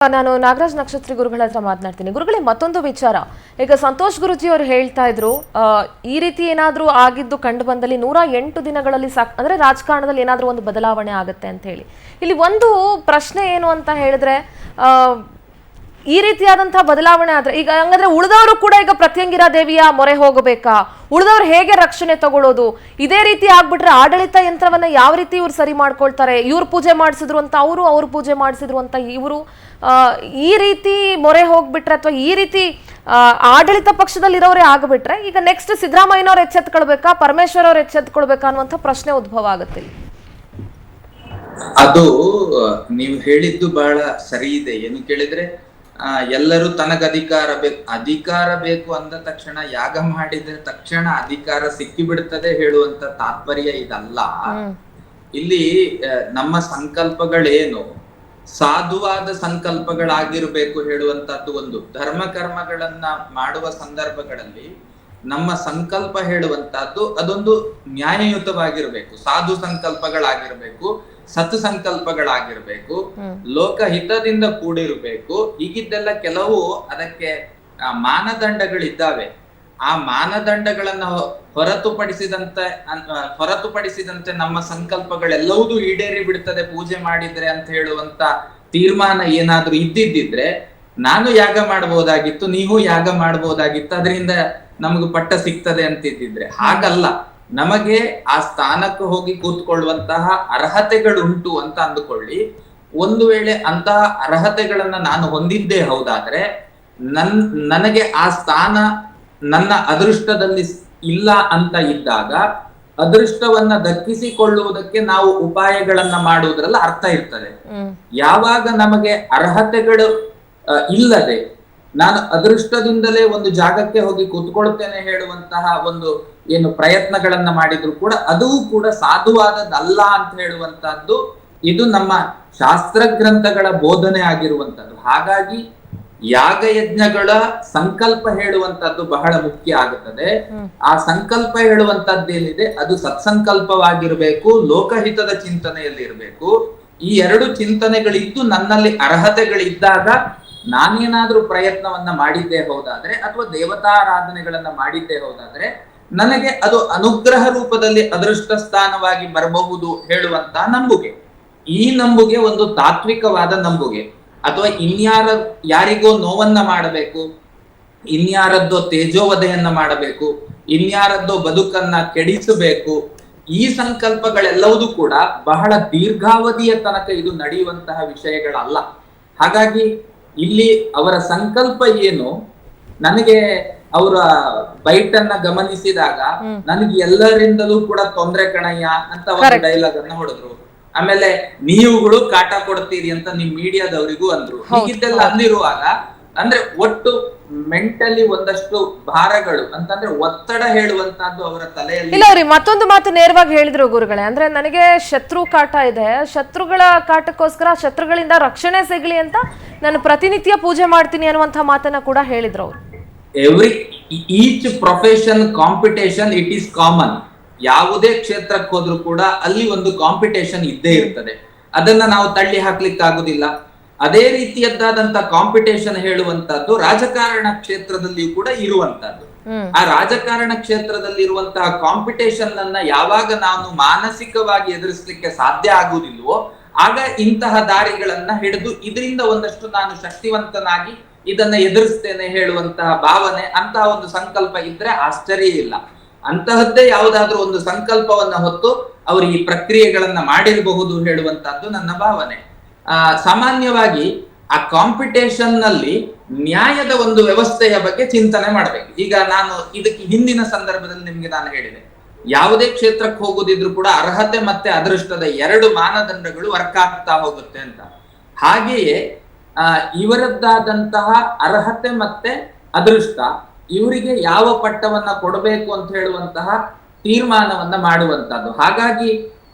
ನಾನು ನಾಗರಾಜ್ ನಕ್ಷತ್ರಿ ಗುರುಗಳ ಹತ್ರ ಮಾತನಾಡ್ತೀನಿ. ಗುರುಗಳೇ, ಮತ್ತೊಂದು ವಿಚಾರ. ಈಗ ಸಂತೋಷ್ ಗುರುಜಿ ಅವರು ಹೇಳ್ತಾ ಇದ್ರು, ಈ ರೀತಿ ಏನಾದರೂ ಆಗಿದ್ದು ಕಂಡು ಬಂದಲ್ಲಿ 108 ದಿನಗಳಲ್ಲಿ ಅಂದ್ರೆ ರಾಜಕಾರಣದಲ್ಲಿ ಏನಾದರೂ ಒಂದು ಬದಲಾವಣೆ ಆಗುತ್ತೆ ಅಂತ ಹೇಳಿ. ಇಲ್ಲಿ ಒಂದು ಪ್ರಶ್ನೆ ಏನು ಅಂತ ಹೇಳಿದ್ರೆ, ಈ ರೀತಿಯಾದಂತಹ ಬದಲಾವಣೆ ಆದ್ರೆ ಈಗ ಹಂಗಂದ್ರೆ ಉಳಿದವರು ಕೂಡ ಈಗ ಪ್ರತ್ಯಂಗಿರಾ ದೇವಿಯ ಮೊರೆ ಹೋಗಬೇಕಾ? ಉಳಿದವ್ರು ಹೇಗೆ ರಕ್ಷಣೆ ತಗೊಳ್ಳೋದು? ಇದೇ ರೀತಿ ಆಗ್ಬಿಟ್ರೆ ಆಡಳಿತ ಯಂತ್ರವನ್ನ ಯಾವ ರೀತಿ ಇವ್ರು ಸರಿ ಮಾಡ್ಕೊಳ್ತಾರೆ? ಇವ್ರು ಪೂಜೆ ಮಾಡಿಸಿದ್ರು ಅಂತ ಅವ್ರು ಪೂಜೆ ಮಾಡಿಸಿದ್ರು ಅಂತ ಇವರು, ಈ ರೀತಿ ಮೊರೆ ಹೋಗ್ಬಿಟ್ರೆ ಅಥವಾ ಈ ರೀತಿ ಆಡಳಿತ ಪಕ್ಷದಲ್ಲಿರೋರೇ ಆಗ್ಬಿಟ್ರೆ ಈಗ ನೆಕ್ಸ್ಟ್ ಸಿದ್ದರಾಮಯ್ಯನವ್ರು ಎಚ್ಚೆತ್ಕೊಳ್ಬೇಕಾ, ಪರಮೇಶ್ವರ್ ಅವ್ರು ಎಚ್ಚೆತ್ಕೊಳ್ಬೇಕಾ ಅನ್ನುವಂಥ ಪ್ರಶ್ನೆ ಉದ್ಭವ ಆಗುತ್ತೆ. ಅದು ನೀವು ಹೇಳಿದ್ದು ಬಹಳ ಸರಿ ಇದೆ. ಏನು ಕೇಳಿದ್ರೆ, ಎಲ್ಲರೂ ತನಗ ಅಧಿಕಾರ ಬೇಕು ಅಂದ ತಕ್ಷಣ ಯಾಗ ಮಾಡಿದ್ರೆ ತಕ್ಷಣ ಅಧಿಕಾರ ಸಿಕ್ಕಿ ಬಿಡುತ್ತದೆ ಹೇಳುವಂತ ತಾತ್ಪರ್ಯ ಇದಲ್ಲ. ಇಲ್ಲಿ ನಮ್ಮ ಸಂಕಲ್ಪಗಳೇನು ಸಾಧುವಾದ ಸಂಕಲ್ಪಗಳಾಗಿರ್ಬೇಕು ಹೇಳುವಂತದ್ದು ಒಂದು. ಧರ್ಮ ಕರ್ಮಗಳನ್ನ ಮಾಡುವ ಸಂದರ್ಭಗಳಲ್ಲಿ ನಮ್ಮ ಸಂಕಲ್ಪ ಹೇಳುವಂತಹದ್ದು ಅದೊಂದು ನ್ಯಾಯಯುತವಾಗಿರ್ಬೇಕು, ಸಾಧು ಸಂಕಲ್ಪಗಳಾಗಿರ್ಬೇಕು, ಸತ್ ಸಂಕಲ್ಪಗಳಾಗಿರ್ಬೇಕು, ಲೋಕಹಿತದಿಂದ ಕೂಡಿರ್ಬೇಕು. ಹೀಗಿದ್ದೆಲ್ಲ ಕೆಲವು ಅದಕ್ಕೆ ಮಾನದಂಡಗಳಿದ್ದಾವೆ. ಆ ಮಾನದಂಡಗಳನ್ನ ಹೊರತುಪಡಿಸಿದಂತೆ ನಮ್ಮ ಸಂಕಲ್ಪಗಳೆಲ್ಲವೂ ಈಡೇರಿ ಬಿಡ್ತದೆ ಪೂಜೆ ಮಾಡಿದ್ರೆ ಅಂತ ಹೇಳುವಂತ ತೀರ್ಮಾನ ಏನಾದ್ರೂ ಇದ್ದಿದ್ರೆ ನಾನು ಯಾಗ ಮಾಡಬಹುದಾಗಿತ್ತು, ನೀವು ಯಾಗ ಮಾಡಬಹುದಾಗಿತ್ತು, ಅದರಿಂದ ನಮಗೂ ಪಟ್ಟ ಸಿಗ್ತದೆ ಅಂತಿದ್ದಿದ್ರೆ. ಹಾಗಲ್ಲ. ನಮಗೆ ಆ ಸ್ಥಾನಕ್ಕೆ ಹೋಗಿ ಕೂತ್ಕೊಳ್ಳುವಂತಹ ಅರ್ಹತೆಗಳುಂಟು ಅಂತ ಅಂದುಕೊಳ್ಳಿ. ಒಂದು ವೇಳೆ ಅಂತಹ ಅರ್ಹತೆಗಳನ್ನ ನಾನು ಹೊಂದಿದ್ದೇ ಹೌದಾದ್ರೆ ನನಗೆ ಆ ಸ್ಥಾನ ನನ್ನ ಅದೃಷ್ಟದಲ್ಲಿ ಇಲ್ಲ ಅಂತ ಇದ್ದಾಗ ಅದೃಷ್ಟವನ್ನ ದಕ್ಕಿಸಿಕೊಳ್ಳುವುದಕ್ಕೆ ನಾವು ಉಪಾಯಗಳನ್ನ ಮಾಡುವುದ್ರಲ್ಲಿ ಅರ್ಥ ಇರ್ತದೆ. ಯಾವಾಗ ನಮಗೆ ಅರ್ಹತೆಗಳು ಇಲ್ಲದೆ ನಾನು ಅದೃಷ್ಟದಿಂದಲೇ ಒಂದು ಜಾಗಕ್ಕೆ ಹೋಗಿ ಕೂತ್ಕೊಳ್ತೇನೆ ಹೇಳುವಂತಹ ಒಂದು ಏನು ಪ್ರಯತ್ನಗಳನ್ನ ಮಾಡಿದ್ರು ಕೂಡ ಅದು ಕೂಡ ಸಾಧುವಾದದ್ದಲ್ಲ ಅಂತ ಹೇಳುವಂತಹದ್ದು ಇದು ನಮ್ಮ ಶಾಸ್ತ್ರ ಗ್ರಂಥಗಳ ಬೋಧನೆ ಆಗಿರುವಂತದ್ದು. ಹಾಗಾಗಿ ಯಾಗಯಜ್ಞಗಳ ಸಂಕಲ್ಪ ಹೇಳುವಂತದ್ದು ಬಹಳ ಮುಖ್ಯ ಆಗುತ್ತದೆ. ಆ ಸಂಕಲ್ಪ ಹೇಳುವಂತದ್ದೇನಿದೆ ಅದು ಸತ್ಸಂಕಲ್ಪವಾಗಿರ್ಬೇಕು, ಲೋಕಹಿತದ ಚಿಂತನೆಯಲ್ಲಿ ಇರಬೇಕು. ಈ ಎರಡು ಚಿಂತನೆಗಳಿದ್ದು ನನ್ನಲ್ಲಿ ಅರ್ಹತೆಗಳಿದ್ದಾಗ ನಾನೇನಾದ್ರೂ ಪ್ರಯತ್ನವನ್ನ ಮಾಡಿದ್ದೇ ಹೌದಾದ್ರೆ ಅಥವಾ ದೇವತಾರಾಧನೆಗಳನ್ನ ಮಾಡಿದ್ದೇ ಹೌದಾದ್ರೆ ನನಗೆ ಅದು ಅನುಗ್ರಹ ರೂಪದಲ್ಲಿ ಅದೃಷ್ಟ ಸ್ಥಾನವಾಗಿ ಬರಬಹುದು ಹೇಳುವಂತಹ ನಂಬುಗೆ. ಈ ನಂಬುಗೆ ಒಂದು ತಾತ್ವಿಕವಾದ ನಂಬುಗೆ. ಅಥವಾ ಯಾರಿಗೋ ನೋವನ್ನ ಮಾಡಬೇಕು, ಇನ್ಯಾರದ್ದೋ ತೇಜೋವಧೆಯನ್ನ ಮಾಡಬೇಕು, ಇನ್ಯಾರದ್ದೋ ಬದುಕನ್ನ ಕೆಡಿಸಬೇಕು, ಈ ಸಂಕಲ್ಪಗಳೆಲ್ಲವೂ ಕೂಡ ಬಹಳ ದೀರ್ಘಾವಧಿಯ ತನಕ ಇದು ನಡೆಯುವಂತಹ ವಿಷಯಗಳಲ್ಲ. ಹಾಗಾಗಿ ಇಲ್ಲಿ ಅವರ ಸಂಕಲ್ಪ ಏನು, ನನಗೆ ಅವರ ಬೈಟನ್ನ ಗಮನಿಸಿದಾಗ ನನಗೆ ಎಲ್ಲರಿಂದಲೂ ಕೂಡ ತೊಂದರೆ ಕಣಯ್ಯ ಅಂತ ಒಂದು ಡೈಲಾಗ್ ಅನ್ನ ಹೊಡೆದ್ರು. ಆಮೇಲೆ ನೀವುಗಳು ಕಾಟ ಕೊಡ್ತೀರಿ ಅಂತ ನಿಮ್ ಮೀಡಿಯಾದವರಿಗೂ ಅಂದ್ರು. ಹೀಗಿದ್ದೆಲ್ಲ ಅಂದಿರುವಾಗ ಅಂದ್ರೆ ಒಟ್ಟು ಮೆಂಟಲಿ ಒಂದಷ್ಟು ಭಾರಗಳು ಅಂತಂದ್ರೆ ಒತ್ತಡ ಹೇಳುವಂತಹದ್ದು ಅವರ ತಲೆಯಲ್ಲಿ ಇಲ್ಲ. ಅವ್ರಿ ಮತ್ತೊಂದು ಮಾತು ನೇರವಾಗಿ ಹೇಳಿದ್ರು ಗುರುಗಳೇ, ಅಂದ್ರೆ ನನಗೆ ಶತ್ರು ಕಾಟ ಇದೆ, ಶತ್ರುಗಳ ಕಾಟಕ್ಕೋಸ್ಕರ ಶತ್ರುಗಳಿಂದ ರಕ್ಷಣೆ ಸಿಗ್ಲಿ ಅಂತ ನಾನು ಪ್ರತಿನಿತ್ಯ ಪೂಜೆ ಮಾಡ್ತೀನಿ ಅನ್ನುವಂತ ಮಾತನ್ನ ಕೂಡ ಹೇಳಿದ್ರು ಅವರು. Each profession competition it is common. ಯಾವುದೇ ಕ್ಷೇತ್ರಕ್ಕೆ ಹೋದ್ರೂ ಕೂಡ ಅಲ್ಲಿ ಒಂದು ಕಾಂಪಿಟೇಷನ್ ಇದ್ದೇ ಇರ್ತದೆ. ಅದನ್ನ ನಾವು ತಳ್ಳಿ ಹಾಕ್ಲಿಕ್ಕೆ ಆಗುದಿಲ್ಲ. ಅದೇ ರೀತಿಯದ್ದಾದಂತ ಕಾಂಪಿಟೇಷನ್ ಹೇಳುವಂತದ್ದು ರಾಜಕಾರಣ ಕ್ಷೇತ್ರದಲ್ಲಿಯೂ ಕೂಡ ಇರುವಂತದ್ದು. ಆ ರಾಜಕಾರಣ ಕ್ಷೇತ್ರದಲ್ಲಿ ಇರುವಂತಹ ಕಾಂಪಿಟೇಷನ್ ಅನ್ನ ಯಾವಾಗ ನಾನು ಮಾನಸಿಕವಾಗಿ ಎದುರಿಸಲಿಕ್ಕೆ ಸಾಧ್ಯ ಆಗುವುದಿಲ್ವೋ ಆಗ ಇಂತಹ ದಾರಿಗಳನ್ನ ಹಿಡಿದು ಇದರಿಂದ ಒಂದಷ್ಟು ನಾನು ಶಕ್ತಿವಂತನಾಗಿ ಇದನ್ನ ಎದುರಿಸ್ತೇನೆ ಹೇಳುವಂತಹ ಭಾವನೆ, ಅಂತಹ ಒಂದು ಸಂಕಲ್ಪ ಇದ್ರೆ ಆಶ್ಚರ್ಯ ಇಲ್ಲ. ಅಂತಹದ್ದೇ ಯಾವುದಾದ್ರೂ ಒಂದು ಸಂಕಲ್ಪವನ್ನ ಹೊತ್ತು ಅವರು ಈ ಪ್ರಕ್ರಿಯೆಗಳನ್ನ ಮಾಡಿರಬಹುದು ಹೇಳುವಂತಹದ್ದು ನನ್ನ ಭಾವನೆ. ಸಾಮಾನ್ಯವಾಗಿ ಆ ಕಾಂಪಿಟೇಷನ್ ನಲ್ಲಿ ನ್ಯಾಯದ ಒಂದು ವ್ಯವಸ್ಥೆಯ ಬಗ್ಗೆ ಚಿಂತನೆ ಮಾಡ್ಬೇಕು. ಈಗ ನಾನು ಇದಕ್ಕೆ ಹಿಂದಿನ ಸಂದರ್ಭದಲ್ಲಿ ನಿಮ್ಗೆ ನಾನು ಹೇಳಿದೆ, ಯಾವುದೇ ಕ್ಷೇತ್ರಕ್ಕೆ ಹೋಗುದಿದ್ರು ಕೂಡ ಅರ್ಹತೆ ಮತ್ತೆ ಅದೃಷ್ಟದ ಎರಡು ಮಾನದಂಡಗಳು ವರ್ಕ್ ಆಗ್ತಾ ಹೋಗುತ್ತೆ ಅಂತ. ಹಾಗೆಯೇ ಇವರದ್ದಾದಂತಹ ಅರ್ಹತೆ ಮತ್ತೆ ಅದೃಷ್ಟ ಇವರಿಗೆ ಯಾವ ಪಟ್ಟವನ್ನ ಕೊಡಬೇಕು ಅಂತ ಹೇಳುವಂತಹ ತೀರ್ಮಾನವನ್ನ ಮಾಡುವಂತಹದ್ದು. ಹಾಗಾಗಿ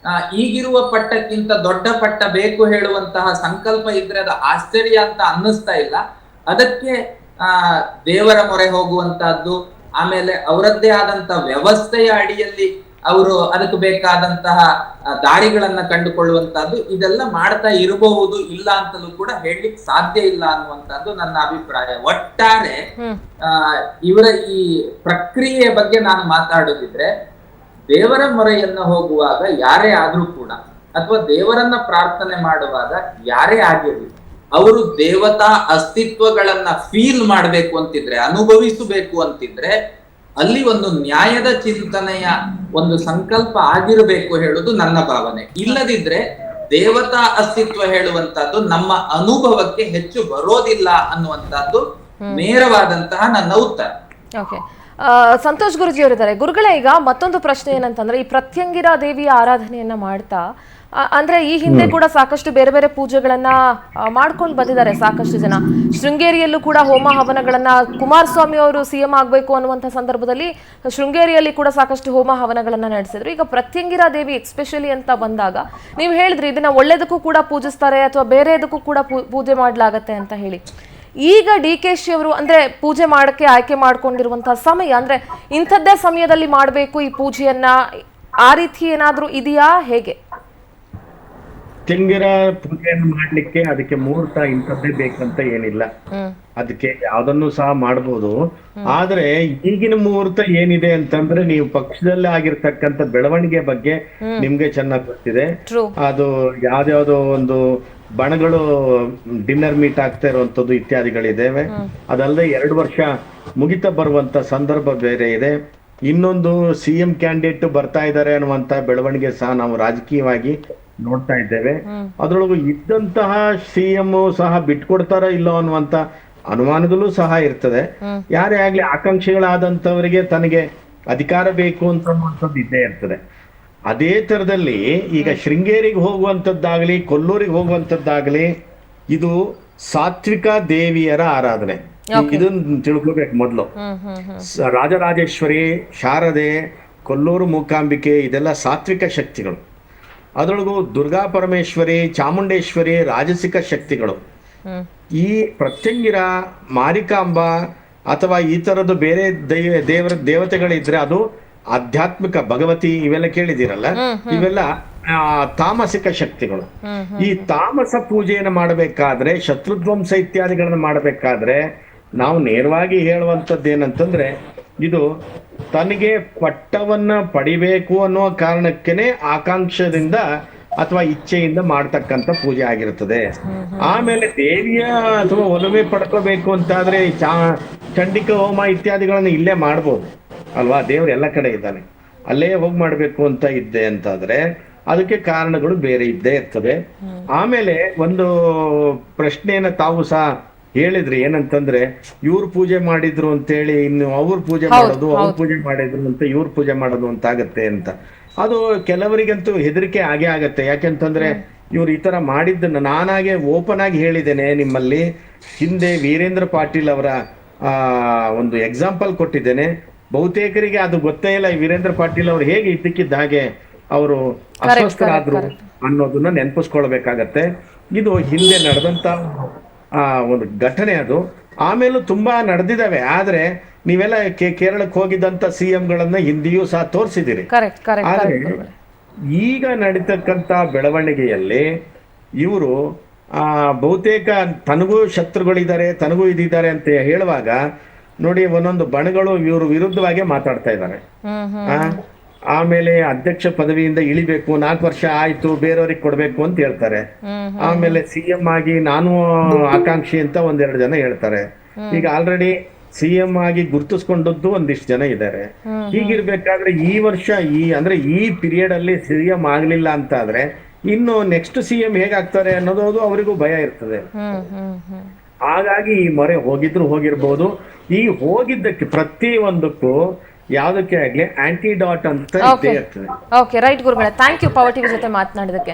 ಈಗಿರುವ ಪಟ್ಟಕ್ಕಿಂತ ದೊಡ್ಡ ಪಟ್ಟ ಬೇಕು ಹೇಳುವಂತಹ ಸಂಕಲ್ಪ ಇದ್ರೆ ಅದು ಆಶ್ಚರ್ಯ ಅಂತ ಅನ್ನಿಸ್ತಾ ಇಲ್ಲ. ಅದಕ್ಕೆ ದೇವರ ಮೊರೆ ಹೋಗುವಂತಹದ್ದು, ಆಮೇಲೆ ಅವರದ್ದೇ ಆದಂತ ವ್ಯವಸ್ಥೆಯ ಅಡಿಯಲ್ಲಿ ಅವರು ಅದಕ್ಕೆ ಬೇಕಾದಂತಹ ದಾರಿಗಳನ್ನ ಕಂಡುಕೊಳ್ಳುವಂತಹದ್ದು ಇದೆಲ್ಲ ಮಾಡ್ತಾ ಇರಬಹುದು, ಇಲ್ಲ ಅಂತಲೂ ಕೂಡ ಹೇಳಲಿಕ್ಕೆ ಸಾಧ್ಯ ಇಲ್ಲ ಅನ್ನುವಂಥದ್ದು ನನ್ನ ಅಭಿಪ್ರಾಯ. ಒಟ್ಟಾರೆ ಇವರ ಈ ಪ್ರಕ್ರಿಯೆಯ ಬಗ್ಗೆ ನಾನು ಮಾತಾಡೋದಿದ್ರೆ, ದೇವರ ಮೊರೆಯನ್ನ ಹೋಗುವಾಗ ಯಾರೇ ಆದ್ರೂ ಕೂಡ, ಅಥವಾ ದೇವರನ್ನ ಪ್ರಾರ್ಥನೆ ಮಾಡುವಾಗ ಯಾರೇ ಆಗಿರಲಿ, ಅವರು ದೇವತಾ ಅಸ್ತಿತ್ವಗಳನ್ನ ಫೀಲ್ ಮಾಡ್ಬೇಕು ಅಂತಿದ್ರೆ, ಅನುಭವಿಸಬೇಕು ಅಂತಿದ್ರೆ, ಅಲ್ಲಿ ಒಂದು ನ್ಯಾಯದ ಚಿಂತನೆಯ ಒಂದು ಸಂಕಲ್ಪ ಆಗಿರಬೇಕು ಹೇಳುದು ನನ್ನ ಭಾವನೆ. ಇಲ್ಲದಿದ್ರೆ ದೇವತಾ ಅಸ್ತಿತ್ವ ಹೇಳುವಂತಹದ್ದು ನಮ್ಮ ಅನುಭವಕ್ಕೆ ಹೆಚ್ಚು ಬರೋದಿಲ್ಲ ಅನ್ನುವಂತಹದ್ದು ನೇರವಾದಂತಹ ನನ್ನ ಉತ್ತರ. ಓಕೆ, ಸಂತೋಷ್ ಗುರುಜಿ ಅವರಿದ್ದಾರೆ. ಗುರುಗಳೇ, ಈಗ ಮತ್ತೊಂದು ಪ್ರಶ್ನೆ ಏನಂತಂದ್ರೆ, ಈ ಪ್ರತ್ಯಂಗಿರಾ ದೇವಿಯ ಆರಾಧನೆಯನ್ನ ಮಾಡ್ತಾ, ಅಂದ್ರೆ ಈ ಹಿಂದೆ ಕೂಡ ಸಾಕಷ್ಟು ಬೇರೆ ಬೇರೆ ಪೂಜೆಗಳನ್ನ ಮಾಡ್ಕೊಂಡು ಬಂದಿದ್ದಾರೆ ಸಾಕಷ್ಟು ಜನ. ಶೃಂಗೇರಿಯಲ್ಲೂ ಕೂಡ ಹೋಮ ಹವನಗಳನ್ನ, ಕುಮಾರಸ್ವಾಮಿ ಅವರು ಸಿಎಂ ಆಗ್ಬೇಕು ಅನ್ನುವಂಥ ಸಂದರ್ಭದಲ್ಲಿ ಶೃಂಗೇರಿಯಲ್ಲಿ ಕೂಡ ಸಾಕಷ್ಟು ಹೋಮ ಹವನಗಳನ್ನ ನಡೆಸಿದ್ರು. ಈಗ ಪ್ರತ್ಯಂಗಿರಾ ದೇವಿ ಎಕ್ಸ್ಪೆಷಲಿ ಅಂತ ಬಂದಾಗ ನೀವು ಹೇಳಿದ್ರಿ ಇದನ್ನ ಒಳ್ಳೇದಕ್ಕೂ ಕೂಡ ಪೂಜಿಸ್ತಾರೆ ಅಥವಾ ಬೇರೆದಕ್ಕೂ ಕೂಡ ಪೂಜೆ ಮಾಡ್ಲಾಗತ್ತೆ ಅಂತ ಹೇಳಿ. ಈಗ DK ಅವರು ಅಂದ್ರೆ ಪೂಜೆ ಮಾಡಕ್ಕೆ ಆಯ್ಕೆ ಮಾಡ್ಕೊಂಡಿರುವಂತಹ ಸಮಯ, ಅಂದ್ರೆ ಇಂಥದ್ದೇ ಸಮಯದಲ್ಲಿ ಮಾಡಬೇಕು ಈ ಪೂಜೆಯನ್ನ, ಆ ರೀತಿ ಏನಾದ್ರೂ ಇದೆಯಾ, ಹೇಗೆ? ಪ್ರತ್ಯಂಗಿರ ಪೂಜೆಯನ್ನು ಮಾಡ್ಲಿಕ್ಕೆ ಅದಕ್ಕೆ ಮುಹೂರ್ತ ಇಂಥದ್ದೇ ಬೇಕಂತ ಏನಿಲ್ಲ. ಅದಕ್ಕೆ ಯಾವ್ದನ್ನು ಸಹ ಮಾಡ್ಬೋದು. ಆದ್ರೆ ಈಗಿನ ಮುಹೂರ್ತ ಏನಿದೆ ಅಂತಂದ್ರೆ, ನೀವು ಪಕ್ಷದಲ್ಲಿ ಆಗಿರ್ತಕ್ಕಂಥ ಬೆಳವಣಿಗೆ ಬಗ್ಗೆ ನಿಮ್ಗೆ ಚೆನ್ನಾಗಿ ಗೊತ್ತಿದೆ. ಅದು ಯಾವ್ದಾವ್ದೋ ಒಂದು ಬಣಗಳು ಡಿನ್ನರ್ ಮೀಟ್ ಆಗ್ತಾ ಇರುವಂತದ್ದು ಇತ್ಯಾದಿಗಳಿದ್ದೇವೆ. ಅದಲ್ಲದೆ 2 ವರ್ಷ ಮುಗಿತಾ ಬರುವಂತ ಸಂದರ್ಭ ಬೇರೆ ಇದೆ. ಇನ್ನೊಂದು CM ಕ್ಯಾಂಡಿಡೇಟ್ ಬರ್ತಾ ಇದ್ದಾರೆ ಅನ್ನುವಂತ ಬೆಳವಣಿಗೆ ಸಹ ನಾವು ರಾಜಕೀಯವಾಗಿ ನೋಡ್ತಾ ಇದ್ದೇವೆ. ಅದ್ರೊಳಗೂ ಇದ್ದಂತಹ CM ಸಹ ಬಿಟ್ಕೊಡ್ತಾರ ಇಲ್ಲೋ ಅನ್ನುವಂತ ಅನುಮಾನದಲ್ಲೂ ಸಹ ಇರ್ತದೆ. ಯಾರೇ ಆಗ್ಲಿ ಆಕಾಂಕ್ಷಿಗಳಾದಂತವರಿಗೆ ತನಗೆ ಅಧಿಕಾರ ಬೇಕು ಅಂತನ್ನುವಂಥದ್ದು ಇದ್ದೇ ಇರ್ತದೆ. ಅದೇ ತರದಲ್ಲಿ ಈಗ ಶೃಂಗೇರಿಗೆ ಹೋಗುವಂತದ್ದಾಗ್ಲಿ, ಕೊಲ್ಲೂರಿಗೆ ಹೋಗುವಂತದ್ದಾಗ್ಲಿ, ಇದು ಸಾತ್ವಿಕ ದೇವಿಯರ ಆರಾಧನೆ. ಇದನ್ನ ತಿಳ್ಕೊಬೇಕು ಮೊದಲು. ರಾಜರಾಜೇಶ್ವರಿ, ಶಾರದೆ, ಕೊಲ್ಲೂರು ಮೂಕಾಂಬಿಕೆ ಇದೆಲ್ಲ ಸಾತ್ವಿಕ ಶಕ್ತಿಗಳು. ಅದರೊಳಗೂ ದುರ್ಗಾ ಪರಮೇಶ್ವರಿ, ಚಾಮುಂಡೇಶ್ವರಿ ರಾಜಸಿಕ ಶಕ್ತಿಗಳು. ಈ ಪ್ರತ್ಯಂಗಿರ, ಮಾರಿಕಾಂಬ ಅಥವಾ ಈ ತರದ್ದು ಬೇರೆ ದೇವತೆಗಳಿದ್ರೆ ಅದು ಆಧ್ಯಾತ್ಮಿಕ, ಭಗವತಿ ಇವೆಲ್ಲ ಕೇಳಿದಿರಲ್ಲ, ಇವೆಲ್ಲ ತಾಮಸಿಕ ಶಕ್ತಿಗಳು. ಈ ತಾಮಸ ಪೂಜೆಯನ್ನು ಮಾಡಬೇಕಾದ್ರೆ, ಶತ್ರುಧ್ವಂಸ ಇತ್ಯಾದಿಗಳನ್ನ ಮಾಡಬೇಕಾದ್ರೆ ನಾವು ನೇರವಾಗಿ ಹೇಳುವಂಥದ್ದು ಏನಂತಂದ್ರೆ, ಇದು ತನಗೆ ಪಟ್ಟವನ್ನ ಪಡಿಬೇಕು ಅನ್ನೋ ಕಾರಣಕ್ಕೇನೆ ಆಕಾಂಕ್ಷದಿಂದ ಅಥವಾ ಇಚ್ಛೆಯಿಂದ ಮಾಡ್ತಕ್ಕಂಥ ಪೂಜೆ ಆಗಿರುತ್ತದೆ. ಆಮೇಲೆ ದೇವಿಯ ಅಥವಾ ಒಲುಮೆ ಪಡ್ಕೋಬೇಕು ಅಂತಾದ್ರೆ ಚಂಡಿಕ ಹೋಮ ಇತ್ಯಾದಿಗಳನ್ನ ಇಲ್ಲೇ ಮಾಡ್ಬೋದು ಅಲ್ವಾ, ದೇವ್ರು ಎಲ್ಲ ಕಡೆ ಇದ್ದಾನೆ, ಅಲ್ಲೇ ಹೋಗಿ ಮಾಡ್ಬೇಕು ಅಂತ ಇದ್ದೆ ಅಂತಾದ್ರೆ ಅದಕ್ಕೆ ಕಾರಣಗಳು ಬೇರೆ ಇದ್ದೇ ಇರ್ತದೆ. ಆಮೇಲೆ ಒಂದು ಪ್ರಶ್ನೆಯನ್ನ ತಾವು ಸಹ ಹೇಳಿದ್ರಿ, ಏನಂತಂದ್ರೆ ಇವ್ರು ಪೂಜೆ ಮಾಡಿದ್ರು ಅಂತೇಳಿ ಇನ್ನು ಅವ್ರು ಪೂಜೆ ಮಾಡೋದು, ಅವ್ರು ಪೂಜೆ ಮಾಡಿದ್ರು ಅಂತ ಇವ್ರು ಪೂಜೆ ಮಾಡೋದು ಅಂತ ಆಗತ್ತೆ ಅಂತ. ಅದು ಕೆಲವರಿಗಂತೂ ಹೆದರಿಕೆ ಆಗೇ ಆಗತ್ತೆ. ಯಾಕೆಂತಂದ್ರೆ ಇವ್ರು ಈ ತರ ಮಾಡಿದ್ದನ್ನ ನಾನಾಗೆ ಓಪನ್ ಆಗಿ ಹೇಳಿದ್ದೇನೆ ನಿಮ್ಮಲ್ಲಿ. ಹಿಂದೆ ವೀರೇಂದ್ರ ಪಾಟೀಲ್ ಅವರ ಒಂದು ಎಕ್ಸಾಂಪಲ್ ಕೊಟ್ಟಿದ್ದೇನೆ. ಬಹುತೇಕರಿಗೆ ಅದು ಗೊತ್ತೇ ಇಲ್ಲ, ವೀರೇಂದ್ರ ಪಾಟೀಲ್ ಅವರು ಹೇಗೆ ಇದ್ದಕ್ಕಿದ್ದ ಹಾಗೆ ಅವರು ಅಸ್ವಸ್ಥರಾದ್ರು ಅನ್ನೋದನ್ನ ನೆನಪಿಸ್ಕೊಳ್ಬೇಕಾಗತ್ತೆ. ಇದು ಹಿಂದೆ ನಡೆದಂತ ಒಂದು ಘಟನೆ ಅದು. ಆಮೇಲೂ ತುಂಬಾ ನಡೆದಿದ್ದಾವೆ. ಆದ್ರೆ ನೀವೆಲ್ಲ ಕೇರಳಕ್ಕೆ ಹೋಗಿದ್ದಂತ CMಗಳನ್ನ ಹಿಂದಿಯೂ ಸಹ ತೋರಿಸಿದಿರಿ. ಆದ್ರೆ ಈಗ ನಡೀತಕ್ಕಂತ ಬೆಳವಣಿಗೆಯಲ್ಲಿ ಇವರು ಬಹುತೇಕ ತನಗೂ ಶತ್ರುಗಳಿದ್ದಾರೆ, ತನಗೂ ಇದಿದ್ದಾರೆ ಅಂತ ಹೇಳುವಾಗ ನೋಡಿ, ಒಂದೊಂದು ಬಣಗಳು ಇವರು ವಿರುದ್ಧವಾಗಿ ಮಾತಾಡ್ತಾ ಇದ್ದಾರೆ. ಆಮೇಲೆ ಅಧ್ಯಕ್ಷ ಪದವಿಯಿಂದ ಇಳಿಬೇಕು, 4 ವರ್ಷ ಆಯ್ತು, ಬೇರೆಯವ್ರಿಗೆ ಕೊಡ್ಬೇಕು ಅಂತ ಹೇಳ್ತಾರೆ. ಆಮೇಲೆ CM ಆಗಿ ನಾನು ಆಕಾಂಕ್ಷಿ ಅಂತ 1-2 ಜನ ಹೇಳ್ತಾರೆ. ಈಗ ಆಲ್ರೆಡಿ CM ಆಗಿ ಗುರುತಿಸ್ಕೊಂಡದ್ದು ಒಂದಿಷ್ಟು ಜನ ಇದ್ದಾರೆ. ಹೀಗಿರ್ಬೇಕಾದ್ರೆ ಈ ವರ್ಷ ಅಂದ್ರೆ ಈ ಪೀರಿಯಡ್ ಅಲ್ಲಿ CM ಆಗ್ಲಿಲ್ಲ ಅಂತ ಆದ್ರೆ ಇನ್ನು ನೆಕ್ಸ್ಟ್ CM ಹೇಗಾಗ್ತಾರೆ ಅನ್ನೋದು ಅವರಿಗೂ ಭಯ ಇರ್ತದೆ. ಹಾಗಾಗಿ ಈ ಮೊರೆ ಹೋಗಿರ್ಬೋದು. ಈ ಹೋಗಿದ್ದಕ್ಕೆ ಪ್ರತಿ ಒಂದಕ್ಕೂ ಯಾವ್ದಕ್ಕೆ ಆಗ್ಲಿ ಆಂಟಿಡಾಟ್ ಅಂತ ಇದ್ದೇ ಇರ್ತದೆ. ಓಕೆ, ರೈಟ್ ಗುರುಗಳೇ, ಥ್ಯಾಂಕ್ ಯು ಪವರ್ ಟಿವಿ ಜೊತೆ ಮಾತನಾಡಿದಕ್ಕೆ.